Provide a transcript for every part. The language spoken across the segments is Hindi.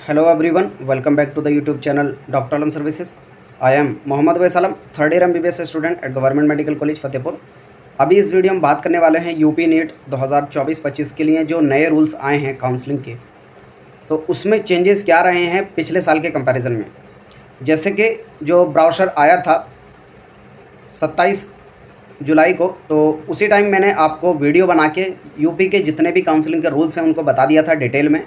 Hello everyone, welcome back to the YouTube channel Dr. Alam Services. I am Mohammad Wais Alam, third year MBBS student at government medical college Fatehpur. अभी इस वीडियो में बात करने वाले हैं यूपी नीट 2024-25 के लिए जो नए रूल्स आए हैं काउंसलिंग के, तो उसमें चेंजेस क्या रहे हैं पिछले साल के कंपैरिजन में। जैसे कि जो ब्राउशर आया था 27 जुलाई को, तो उसी टाइम मैंने आपको वीडियो बना के यूपी के जितने भी काउंसलिंग के रूल्स हैं उनको बता दिया था डिटेल में,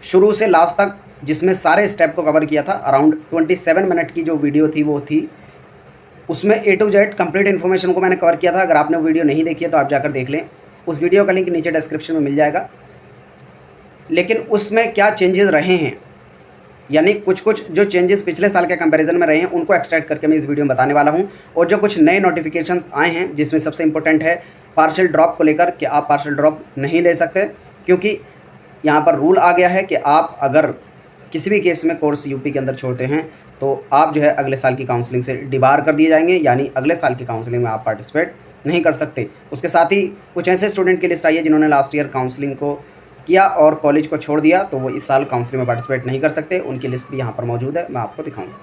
शुरू से लास्ट तक, जिसमें सारे स्टेप को कवर किया था। अराउंड 27 मिनट की जो वीडियो थी वो थी, उसमें A to Z complete information को मैंने कवर किया था। अगर आपने वीडियो नहीं देखी है तो आप जाकर देख लें, उस वीडियो का लिंक नीचे डिस्क्रिप्शन में मिल जाएगा। लेकिन उसमें क्या चेंजेस रहे हैं, यानी कुछ जो चेंजेस पिछले साल के कंपैरिजन में रहे हैं उनको एक्सट्रैक्ट करके मैं इस वीडियो में बताने वाला हूं। और जो कुछ नए नोटिफिकेशंस आए हैं, जिसमें सबसे इंपॉर्टेंट है पार्शियल ड्रॉप को लेकर, कि आप पार्शियल ड्रॉप नहीं ले सकते, क्योंकि यहाँ पर रूल आ गया है कि आप अगर किसी भी केस में कोर्स यूपी के अंदर छोड़ते हैं तो आप जो है अगले साल की काउंसलिंग से डिबार कर दिए जाएंगे, यानी अगले साल की काउंसलिंग में आप पार्टिसिपेट नहीं कर सकते। उसके साथ ही कुछ ऐसे स्टूडेंट की लिस्ट आई है जिन्होंने लास्ट ईयर काउंसलिंग को किया और कॉलेज को छोड़ दिया, तो वो इस साल काउंसलिंग में पार्टिसिपेट नहीं कर सकते। उनकी लिस्ट भी यहाँ पर मौजूद है, मैं आपको दिखाऊँगा।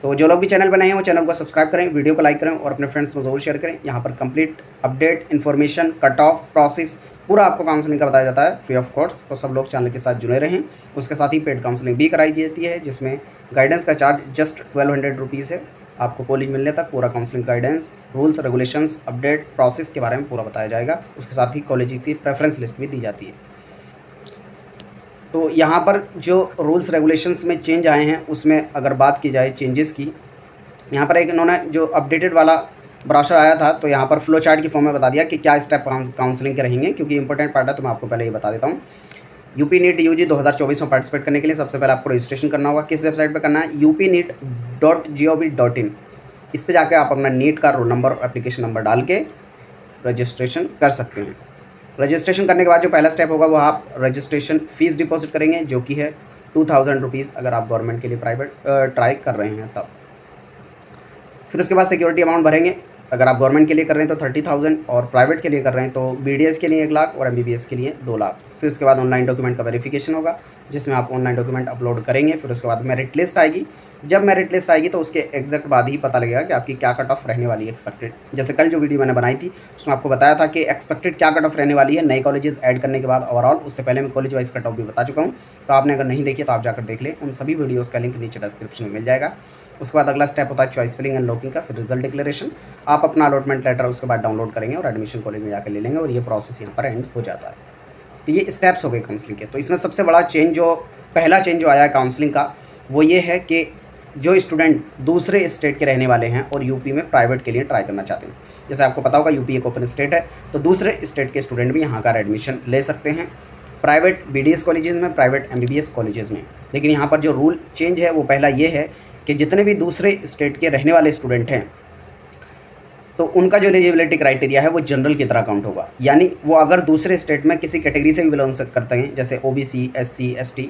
तो जो लोग भी चैनल पर नए हैं वो चैनल को सब्सक्राइब करें, वीडियो को लाइक करें और अपने फ्रेंड्स में ज़रूर शेयर करें। यहाँ पर complete update information, cut off, process पूरा आपको काउंसलिंग का बताया जाता है फ्री ऑफ कॉस्ट। तो सब लोग चैनल के साथ जुड़े रहें। उसके साथ ही पेड काउंसलिंग भी कराई जाती है, जिसमें गाइडेंस का चार्ज जस्ट 1200 रुपीज़ है। आपको कॉलेज मिलने तक पूरा counselling guidance, rules, regulations, update, process के बारे में पूरा बताया जाएगा। उसके साथ ही कॉलेज की प्रेफरेंस लिस्ट भी दी जाती है। तो यहाँ पर जो रूल्स रेगुलेशंस में चेंज आए हैं उसमें अगर बात की जाए चेंजेस की, यहाँ पर एक इन्होंने जो अपडेटेड वाला ब्राउशर आया था, तो यहाँ पर फ्लो चार्ट की फॉर्म में बता दिया कि क्या स्टेप काउंसलिंग के रहेंगे, क्योंकि इंपॉर्टेंट पार्ट है तो मैं आपको पहले ये बता देता हूँ। यूपी नीट यूजी 2024 में पार्टिसिपेट करने के लिए सबसे पहले आपको रजिस्ट्रेशन करना होगा। किस वेबसाइट पे करना है? upneet.gov.in। इस पे जाकर आप अपना नीट का रोल नंबर और एप्लीकेशन नंबर डाल के रजिस्ट्रेशन कर सकते हैं। रजिस्ट्रेशन करने के बाद जो पहला स्टेप होगा वो आप रजिस्ट्रेशन फ़ीस डिपॉजिट करेंगे, जो कि है 2000 रुपीज़ अगर आप गवर्नमेंट के लिए प्राइवेट ट्राई कर रहे हैं तब। फिर उसके बाद सिक्योरिटी अमाउंट भरेंगे। अगर आप गवर्नमेंट के लिए कर रहे हैं तो 30,000 और प्राइवेट के लिए कर रहे हैं तो BDS के लिए 1 लाख और MBBS के लिए 2 लाख। फिर उसके बाद ऑनलाइन डॉक्यूमेंट का वेरिफिकेशन होगा, जिसमें आप ऑनलाइन डॉक्यूमेंट अपलोड करेंगे। फिर उसके बाद मेरिट लिस्ट आएगी। जब मेरिट लिस्ट आएगी तो उसके एग्जैक्ट बाद ही पता लगेगा कि आपकी क्या कट ऑफ रहने वाली है एक्सपेक्टेड। जैसे कल जो वीडियो मैंने बनाई थी उसमें आपको बताया था कि एक्सपेक्टेड क्या कट ऑफ रहने वाली है नए कॉलेजेस ऐड करने के बाद ओवरऑल। उससे पहले मैं कॉलेज वाइज कट ऑफ भी बता चुका हूँ, तो आपने अगर नहीं देखी तो आप जाकर देख लें। उन सभी वीडियोज़ का लिंक नीचे डिस्क्रिप्शन में मिल जाएगा। उसके बाद अगला स्टेप होता है चॉइस फिलिंग एंड लॉकिंग का, फिर रिजल्ट डिक्लेरेशन। आप अपना अलॉटमेंट लेटर उसके बाद डाउनलोड करेंगे और एडमिशन कॉलेज में जाकर ले लेंगे, और ये प्रोसेस यहाँ पर एंड हो जाता है। तो ये स्टेप्स हो गए काउंसलिंग के। तो इसमें सबसे बड़ा चेंज, जो पहला चेंज जो आया है काउंसलिंग का, वो ये है कि जो स्टूडेंट दूसरे स्टेट के रहने वाले हैं और यूपी में प्राइवेट के लिए ट्राई करना चाहते हैं, जैसे आपको पता होगा यूपी एक ओपन स्टेट है, तो दूसरे स्टेट के स्टूडेंट भी यहाँ का एडमिशन ले सकते हैं प्राइवेट BDS कॉलेजेस में, प्राइवेट MBBS कॉलेजेस में। लेकिन यहाँ पर जो रूल चेंज है वो पहला ये है कि जितने भी दूसरे स्टेट के रहने वाले स्टूडेंट हैं तो उनका जो एलिजिबिलिटी क्राइटेरिया है वो जनरल की तरह काउंट होगा। यानी वो अगर दूसरे स्टेट में किसी कैटेगरी से भी बिलोंग करते हैं, जैसे OBC, SC, ST,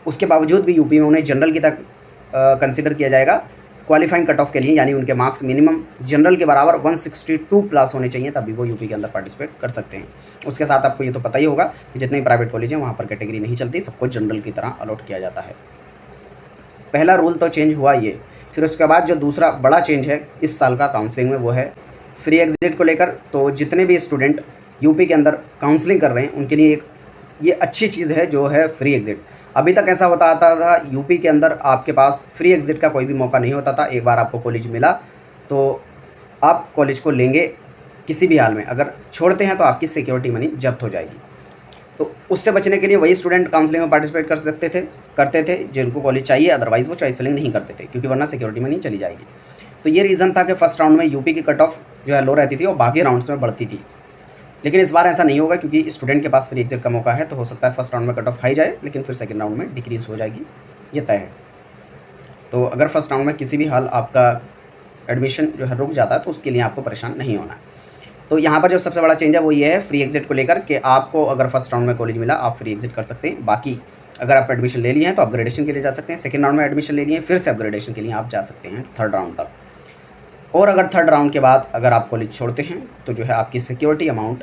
उसके बावजूद भी यूपी में उन्हें जनरल की तरह कंसिडर किया जाएगा क्वालिफाइंग कट ऑफ के लिए। यानी उनके मार्क्स मिनिमम जनरल के बराबर 162 प्लस होने चाहिए, तभी वो यूपी के अंदर पार्टिसिपेट कर सकते हैं। उसके साथ आपको ये तो पता ही होगा कि जितने भी प्राइवेट कॉलेज हैं वहाँ पर कैटेगरी नहीं चलती, सबको जनरल की तरह अलॉट किया जाता है। पहला रूल तो चेंज हुआ ये। फिर उसके बाद जो दूसरा बड़ा चेंज है इस साल का काउंसलिंग में वो है फ्री एग्जिट को लेकर। तो जितने भी स्टूडेंट यूपी के अंदर काउंसलिंग कर रहे हैं उनके लिए एक ये अच्छी चीज़ है जो है फ्री एग्जिट। अभी तक ऐसा होता आता था यूपी के अंदर आपके पास फ्री एग्जिट का कोई भी मौका नहीं होता था। एक बार आपको कॉलेज मिला तो आप कॉलेज को लेंगे किसी भी हाल में, अगर छोड़ते हैं तो आपकी सिक्योरिटी मनी जब्त हो जाएगी। तो उससे बचने के लिए वही स्टूडेंट काउंसलिंग में पार्टिसिपेट करते थे जिनको कॉलेज चाहिए, अदरवाइज़ वो चॉइस फिलिंग नहीं करते थे, क्योंकि वरना सिक्योरिटी मनी चली जाएगी। तो ये रीज़न था कि फर्स्ट राउंड में यूपी की कट ऑफ जो है लो रहती थी और बाकी राउंड्स में बढ़ती थी। लेकिन इस बार ऐसा नहीं होगा, क्योंकि स्टूडेंट के पास फ्री एग्जिट का मौका है, तो हो सकता है फर्स्ट राउंड में कट ऑफ हाई जाए, लेकिन फिर सेकंड राउंड में डिक्रीज़ हो जाएगी, ये तय है। तो अगर फर्स्ट राउंड में किसी भी हाल आपका एडमिशन जो है रुक जाता है तो उसके लिए आपको परेशान नहीं होना है। तो यहाँ पर जो सबसे बड़ा चेंज है वो ये है फ्री एग्जिट को लेकर, कि आपको अगर फर्स्ट राउंड में कॉलेज मिला आप फ्री एग्जिट कर सकते हैं। बाकी अगर आप एडमिशन ले लिए हैं तो अपग्रेडेशन के लिए जा सकते हैं। सेकंड राउंड में एडमिशन ले लिए फिर से अपग्रेडेशन के लिए आप जा सकते हैं थर्ड राउंड तक। और अगर थर्ड राउंड के बाद अगर आप कॉलेज छोड़ते हैं तो जो है आपकी सिक्योरिटी अमाउंट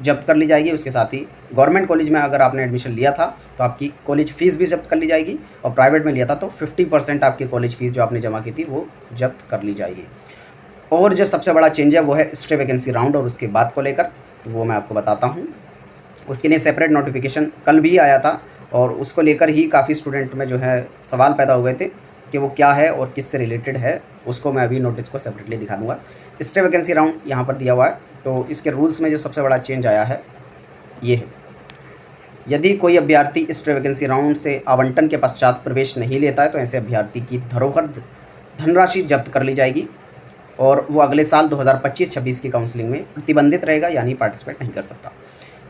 जब्त कर ली जाएगी। उसके साथ ही गवर्नमेंट कॉलेज में अगर आपने एडमिशन लिया था तो आपकी कॉलेज फ़ीस भी जब्त कर ली जाएगी, और प्राइवेट में लिया था तो 50% आपकी कॉलेज फ़ीस जो आपने जमा की थी वो जब्त कर ली जाएगी। और जो सबसे बड़ा चेंज है वो है स्टे वैकेंसी राउंड, और उसके बाद को लेकर वो मैं आपको बताता हूँ। उसके लिए सेपरेट नोटिफिकेशन कल भी आया था, और उसको लेकर ही काफ़ी स्टूडेंट में जो है सवाल पैदा हो गए थे कि वो क्या है और किससे रिलेटेड है। उसको मैं अभी नोटिस को सेपरेटली दिखा दूँगा। स्टे वैकेंसी राउंड यहाँ पर दिया हुआ है, तो इसके रूल्स में जो सबसे बड़ा चेंज आया है ये है, यदि कोई अभ्यर्थी स्टे वैकेंसी राउंड से आवंटन के पश्चात प्रवेश नहीं लेता है तो ऐसे अभ्यर्थी की धरोहर धनराशि जब्त कर ली जाएगी, और वो अगले साल 2025-26 की काउंसलिंग में प्रतिबंधित रहेगा, यानी पार्टिसिपेट नहीं कर सकता।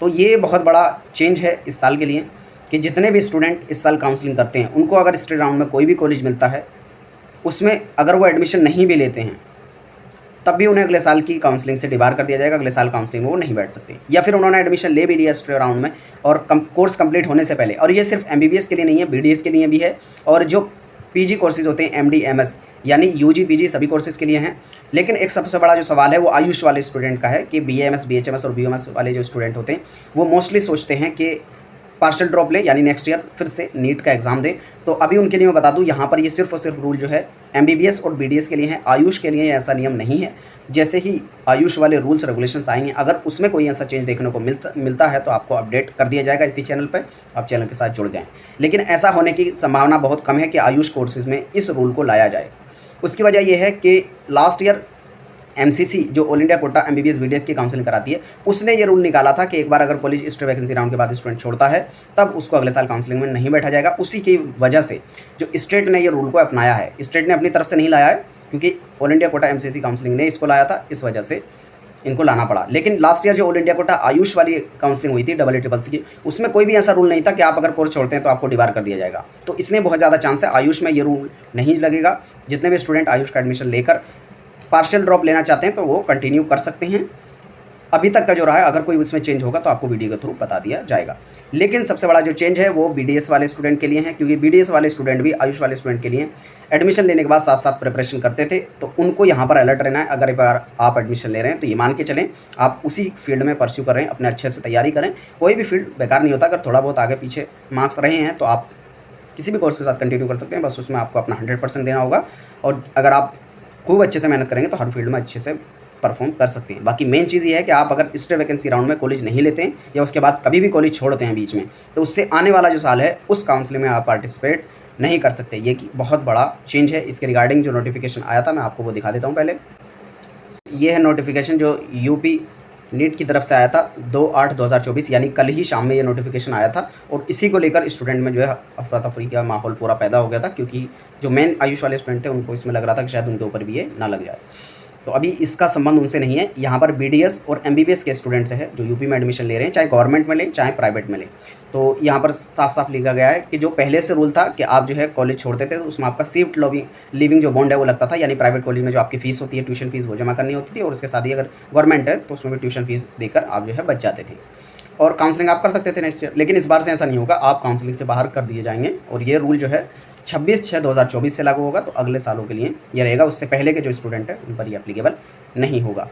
तो ये बहुत बड़ा चेंज है इस साल के लिए कि जितने भी स्टूडेंट इस साल काउंसलिंग करते हैं उनको अगर स्टे राउंड में कोई भी कॉलेज मिलता है, उसमें अगर वो एडमिशन नहीं भी लेते हैं तब भी उन्हें अगले साल की काउंसलिंग से डिबार कर दिया जाएगा। अगले साल काउंसलिंग में वो नहीं बैठ सकते, या फिर उन्होंने एडमिशन ले भी लिया स्टे राउंड में और कोर्स कंप्लीट होने से पहले, और ये सिर्फ MBBS के लिए नहीं है, BDS के लिए भी है, और जो PG कोर्सेज होते हैं MD MS यानी UG PG सभी कोर्सेज के लिए हैं। लेकिन एक सबसे बड़ा जो सवाल है वो आयुष वाले स्टूडेंट का है कि BAMS BHMS और BOMS वाले जो स्टूडेंट होते हैं वो मोस्टली सोचते हैं कि पार्शियल ड्रॉप लें, यानी नेक्स्ट ईयर फिर से नीट का एग्ज़ाम दें। तो अभी उनके लिए मैं बता दूं, यहाँ पर ये सिर्फ और सिर्फ रूल जो है MBBS और BDS के लिए है, आयुष के लिए ऐसा नियम नहीं है। जैसे ही आयुष वाले रूल्स रेगुलेशंस आएंगे, अगर उसमें कोई ऐसा चेंज देखने को मिलता है तो आपको अपडेट कर दिया जाएगा इसी चैनल पर, आप चैनल के साथ जुड़ जाएँ। लेकिन ऐसा होने की संभावना बहुत कम है कि आयुष कोर्सेज़ में इस रूल को लाया जाए। उसकी वजह यह है कि लास्ट ईयर MCC जो all India quota MBBS BDS की काउंसलिंग कराती है, उसने ये रूल निकाला था कि एक बार अगर कॉलेज स्टे वैकेंसी राउंड के बाद स्टूडेंट छोड़ता है तब उसको अगले साल काउंसलिंग में नहीं बैठा जाएगा। उसी की वजह से जो स्टेट ने ये रूल को अपनाया है, स्टेट ने अपनी तरफ से नहीं लाया है क्योंकि all India quota MCC counselling ने इसको लाया था, इस वजह से इनको लाना पड़ा। लेकिन लास्ट ईयर जो ऑल इंडिया कोटा आयुष वाली काउंसलिंग हुई थी EEEC की, उसमें कोई भी ऐसा रूल नहीं था कि आप अगर कोर्स छोड़ते हैं तो आपको डिबार कर दिया जाएगा। तो इसलिए बहुत ज़्यादा चांस है आयुष में ये रूल नहीं लगेगा। जितने भी स्टूडेंट आयुष का एडमिशन लेकर पार्शियल ड्रॉप लेना चाहते हैं तो वो कंटिन्यू कर सकते हैं। अभी तक का जो रहा है, अगर कोई उसमें चेंज होगा तो आपको वीडियो के थ्रू बता दिया जाएगा। लेकिन सबसे बड़ा जो चेंज है वो BDS वाले स्टूडेंट के लिए है, क्योंकि BDS वाले स्टूडेंट भी आयुष वाले स्टूडेंट के लिए एडमिशन लेने के बाद साथ साथ प्रिपरेशन करते थे, तो उनको यहाँ पर अलर्ट रहना है। अगर एक बार आप एडमिशन ले रहे हैं तो ये मान के चलें आप उसी फील्ड में परस्यू कर रहे हैं, अपने अच्छे से तैयारी करें। कोई भी फील्ड बेकार नहीं होता, अगर थोड़ा बहुत आगे पीछे मार्क्स रहे हैं तो आप किसी भी कोर्स के साथ कंटिन्यू कर सकते हैं, बस उसमें आपको अपना 100% देना होगा। और अगर आप खूब अच्छे से मेहनत करेंगे तो हर फील्ड में अच्छे से परफॉर्म कर सकते हैं। बाकी मेन चीज़ ये है कि आप अगर स्टे वैकेंसी राउंड में कॉलेज नहीं लेते हैं या उसके बाद कभी भी कॉलेज छोड़ते हैं बीच में, तो उससे आने वाला जो साल है उस काउंसलिंग में आप पार्टिसिपेट नहीं कर सकते। ये कि बहुत बड़ा चेंज है। इसके रिगार्डिंग जो नोटिफिकेशन आया था मैं आपको वो दिखा देता हूँ। पहले ये है नोटिफिकेशन जो यूपी नीट की तरफ से आया था 2/8/2024, यानी कल ही शाम में ये नोटिफिकेशन आया था, और इसी को लेकर स्टूडेंट में जो है अफरा तफरी का माहौल पूरा पैदा हो गया था, क्योंकि जो मेन आयुष वाले स्टूडेंट थे उनको इसमें लग रहा था कि शायद उनके ऊपर भी ये ना लग जाए। तो अभी इसका संबंध उनसे नहीं है। यहाँ पर BDS और MBBS के स्टूडेंट से है जो यूपी में एडमिशन ले रहे हैं, चाहे गवर्नमेंट में लें चाहे प्राइवेट में लें। तो यहाँ पर साफ साफ लिखा गया है कि जो पहले से रूल था कि आप जो है कॉलेज छोड़ते थे तो उसमें आपका शिफ्ट लिविंग जो बॉन्ड है वो लगता था, यानी प्राइवेट कॉलेज में जो आपकी फ़ीस होती है, ट्यूशन फीस, वो जमा करनी होती थी, और उसके साथ ही अगर गवर्नमेंट है तो उसमें भी ट्यूशन फीस देकर आप जो है बच जाते थे और काउंसलिंग आप कर सकते थे नेक्स्ट ईयर। लेकिन इस बार से ऐसा नहीं होगा, आप काउंसलिंग से बाहर कर दिए जाएंगे, और ये रूल जो है 26/6/2024 से लागू होगा। तो अगले सालों के लिए ये रहेगा, उससे पहले के जो स्टूडेंट है उन पर ये एप्लीकेबल नहीं होगा।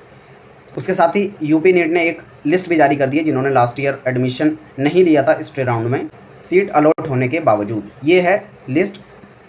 उसके साथ ही यूपी नीट ने एक लिस्ट भी जारी कर दी है जिन्होंने लास्ट ईयर एडमिशन नहीं लिया था स्टे राउंड में, सीट अलॉट होने के बावजूद। ये है लिस्ट,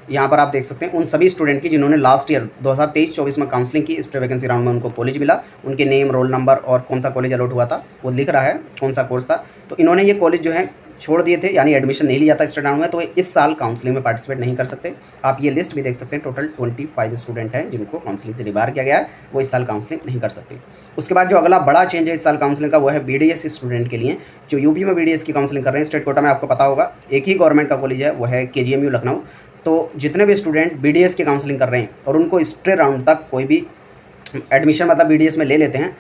यहाँ पर आप देख सकते हैं उन सभी स्टूडेंट की जिन्होंने लास्ट ईयर 2023-24 में काउंसलिंग की, स्टे वैकेंसी राउंड में उनको कॉलेज मिला, उनके नेम, रोल नंबर और कौन सा कॉलेज अलॉट हुआ था वो लिख रहा है, कौन सा कोर्स था। तो इन्होंने ये कॉलेज जो है छोड़ दिए थे, यानी एडमिशन नहीं लिया था स्टे राउंड में, तो इस साल काउंसलिंग में पार्टिसिपेट नहीं कर सकते। आप ये लिस्ट भी देख सकते हैं, टोटल 25 स्टूडेंट हैं जिनको काउंसलिंग से डिबार किया गया है, वो इस साल काउंसलिंग नहीं कर सकते। उसके बाद जो अगला बड़ा चेंज है इस साल काउंसलिंग का वो है BDS स्टूडेंट के लिए, जो यूपी में BDS की काउंसलिंग कर रहे हैं। स्टेट कोटा में आपको पता होगा एक ही गवर्नमेंट का कॉलेज है, वो है KGMU लखनऊ। तो जितने भी स्टूडेंट BDS की काउंसलिंग कर रहे हैं और उनको स्टे राउंड तक कोई भी एडमिशन मतलब BDS में ले लेते हैं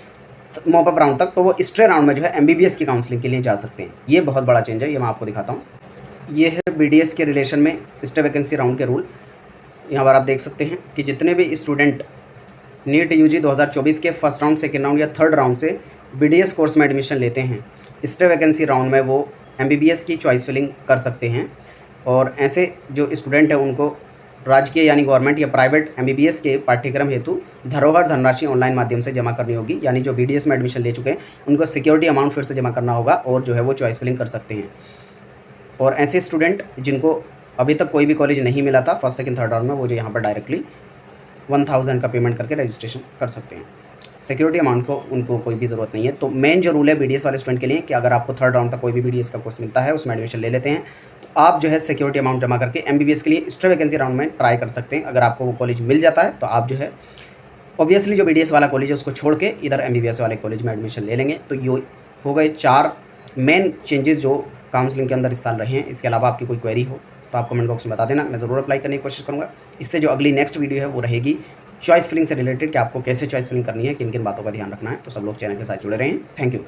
मॉपअप राउंड तक, तो वो स्टे राउंड में जो है MBBS की काउंसलिंग के लिए जा सकते हैं। ये बहुत बड़ा चेंज है, ये मैं आपको दिखाता हूँ। ये है BDS के रिलेशन में स्टे वैकेंसी राउंड के रूल। यहाँ पर आप देख सकते हैं कि जितने भी स्टूडेंट नीट UG 2024 के फर्स्ट राउंड, सेकेंड राउंड या थर्ड राउंड से BDS कोर्स में एडमिशन लेते हैं, स्टे वैकेंसी राउंड में वो MBBS की चॉइस फिलिंग कर सकते हैं। और ऐसे जो स्टूडेंट हैं उनको राजकीय यानी गवर्नमेंट या प्राइवेट एमबीबीएस के पाठ्यक्रम हेतु धरोहर धनराशि ऑनलाइन माध्यम से जमा करनी होगी। यानी जो बीडीएस में एडमिशन ले चुके हैं उनको सिक्योरिटी अमाउंट फिर से जमा करना होगा और जो है वो चॉइस फिलिंग कर सकते हैं। और ऐसे स्टूडेंट जिनको अभी तक कोई भी कॉलेज नहीं मिला था फर्स्ट सेकंड थर्ड राउंड में, वो जो यहाँ पर डायरेक्टली 1000 का पेमेंट करके रजिस्ट्रेशन कर सकते हैं। सिक्योरिटी अमाउंट को उनको कोई भी ज़रूरत नहीं है। तो मेन जो रूल है बीडीएस वाले स्टूडेंट के लिए कि अगर आपको थर्ड राउंड तक कोई भी बीडीएस का कोर्स मिलता है उसमें एडमिशन ले लेते हैं तो आप जो है सिक्योरिटी अमाउंट जमा करके एमबीबीएस के लिए एक्स्ट्रा वैकेंसी राउंड में ट्राई कर सकते हैं। अगर आपको वो कॉलेज मिल जाता है तो आप जो है ऑब्वियसली जो बीडीएस वाला कॉलेज है उसको छोड़ के इधर एमबीबीएस वाले कॉलेज में एडमिशन ले लेंगे। तो ये हो गए 4 मेन चेंजेस जो काउंसलिंग के अंदर इस साल रहे हैं। इसके अलावा आपकी कोई क्वेरी हो तो आप कमेंट बॉक्स में बता देना, मैं ज़रूर अप्लाई करने की कोशिश करूँगा। इससे जो अगली नेक्स्ट वीडियो है वो रहेगी चॉइस फिलिंग से रिलेटेड कि आपको कैसे चॉइस फिलिंग करनी है, किन किन बातों का ध्यान रखना है। तो सब लोग चैनल के साथ जुड़े रहें। Thank you.